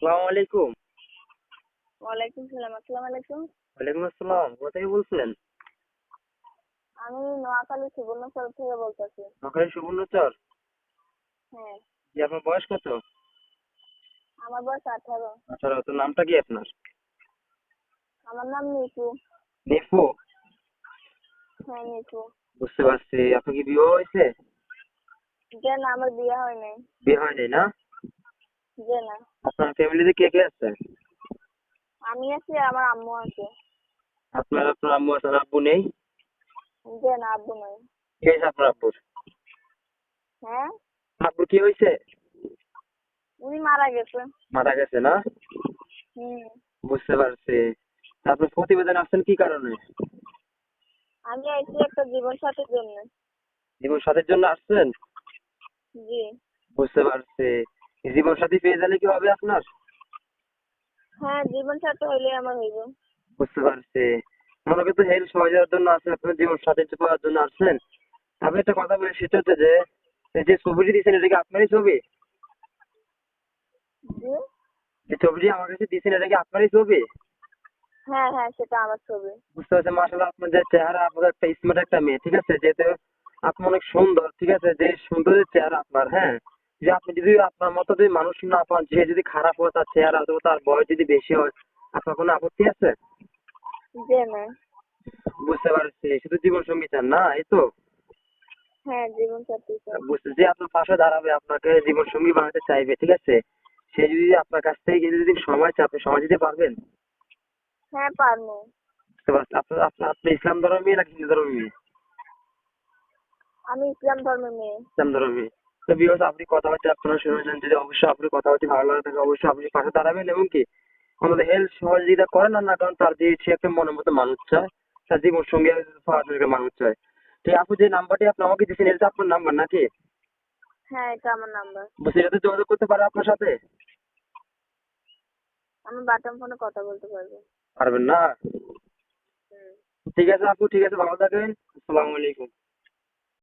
আসসালামু আলাইকুম। ওয়ালাইকুম সালাম। আসসালামু আলাইকুম। ওয়ালাইকুম আসসালাম। কোথা থেকে বলছেন? আমি নোয়াখালী সুবর্ণচর থেকে বলতেছি। নোয়াখালী সুবর্ণচর। হ্যাঁ, জি, আপনার বয়স কত? আমার বয়স 18। 18। তো নামটা কি আপনার? আমার নাম নিপু। নিপু। হ্যাঁ, নিপু। বুঝতে পারছি। আপনার কি বিয়ে হয়েছে? যে না, আমার বিয়ে হয় নাই। বিয়ে হয়নি না? যে না, আপনার ফ্যামিলিতে কে কে আছে? আমি আছি, আমার আম্মু আছে। আপনার আম্মু আছে, আর আব্বু নেই? যে না, আব্বু নাই। কি হয়েছে আপনার আব্বুর? হ্যাঁ, আব্বুর কি হয়েছে? উনি মারা গেছে। মারা গেছে না? হুম। বুঝতে পারছি। আপনার প্রতিবেদন আসছেন কি কারণে? আমি আইছি একটা জীবন সাথীর জন্য। জীবন সাথীর জন্য আসছেন? জি। বুঝতে পারছি। জীবন সাথী পেয়ে গেলে কি হবে আপনার? হ্যাঁ, জীবন সাথী হইলে আমার হইব। বুঝতে পারছি। মনে করতে হেল্প সহযোগিতার জন্য আসছেন, আপনার জীবন সাথী পাওয়ার জন্য আসছেন। আমি একটা কথা বলি, সেটা হচ্ছে যে এই যে ছবিটি দিয়েছেন এটা কি আপনারই ছবি? জি। যে ছবিটি আমার কাছে দিয়েছেন এটা কি আপনারই ছবি? হ্যাঁ হ্যাঁ, সেটা আমার ছবি। বুঝতে পারছি। মাশাআল্লাহ, আপনার যে চেহারা, আপনার একটা স্মার্ট একটা মেয়ে, ঠিক আছে, যেহেতু আপনি অনেক সুন্দর, ঠিক আছে, যে সুন্দরের চেহারা আপনার, হ্যাঁ, যে আপনি যদি আপনার মতো যদি মানুষ না পান, যে যদি খারাপ হয় তার চেহারা অথবা তার বয়স যদি বেশি হয়, আপনার কোনো আপত্তি আছে? যে না। বুঝতে পারছি। শুধু জীবন সঙ্গী চান না, এই তো? হ্যাঁ, জীবন সাথী চাই। বুঝতে, যে আপনার পাশে দাঁড়াবে, আপনাকে জীবন সঙ্গী বানাতে চাইবে, ঠিক আছে, সে যদি আপনার কাছ থেকে যদি সময় চায়, আপনি সময় দিতে পারবেন? হ্যাঁ, পারবো। বুঝতে পারছি। আপনার আপনার আপনি ইসলাম ধর্মের মেয়ে নাকি হিন্দু ধর্মের মেয়ে? আমি ইসলাম ধর্মের মেয়ে। ইসলাম ধর্মের মেয়ে। তো বিকজ আপনি কথাবার্তা আপনারা শুনেছেন, যদি অবশ্যই আপনি কথাবার্তা ভালো লাগে থাকে, অবশ্যই আপনি পাশে দাঁড়াবেন এবং কি আমাদের হেল্প সহযোগিতা করেন, আর না কারণ তার যে সে একটা মনের মতো মানুষ চায়, তার জীবন সঙ্গী পাওয়ার একটা মানুষ চায়। ঠিক, আপনি যে নাম্বারটি আপনি আমাকে দিয়েছেন এটা তো আপনার নাম্বার নাকি? হ্যাঁ, এটা আমার নাম্বার। বুঝছি, এটাতে যোগাযোগ করতে পারে আপনার সাথে? আমি বাটন ফোনে কথা বলতে পারবো। পারবেন না? হুম। ঠিক আছে আপু, ঠিক আছে, ভালো থাকেন। আসসালামু আলাইকুম।